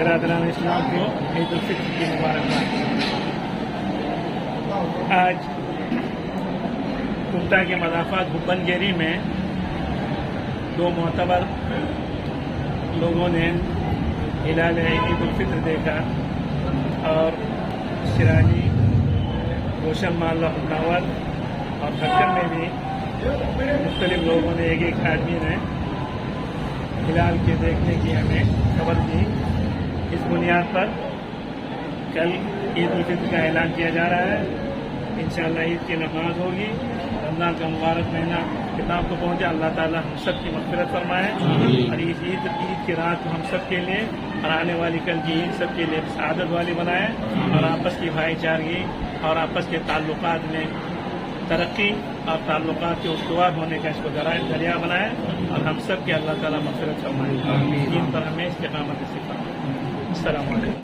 برادران اسلام کو عید الفطر کی مبارکباد۔ آج کوئٹہ کے مضافات بھوپن گیری میں دو معتبر لوگوں نے ہلال عید الفطر دیکھا اور شراجی، روشن محلہ حکاوت اور کھکر میں بھی مختلف لوگوں نے ایک آدمی نے ہلال کے دیکھنے کی ہمیں خبر دی۔ اس بنیاد پر کل عید الفطر کا اعلان کیا جا رہا ہے۔ انشاءاللہ عید کی نماز ہوگی، رمضان کا مبارک مہینہ کتاب کو پہنچے، اللہ تعالی ہم سب کی مغفرت فرمائے اور اس عید کی رات کو ہم سب کے لیے اور آنے والی کل کی عید سب کے لیے سعادت والی بنائے اور آپس کی بھائی چارگی اور آپس کے تعلقات میں ترقی اور تعلقات کے استوار ہونے کا اس کو ذریعہ بنائے اور ہم سب کے اللہ تعالیٰ مغفرت فرمائے۔ دین پر ہمیں استقامت نصیب فرمائے۔ السلام علیکم۔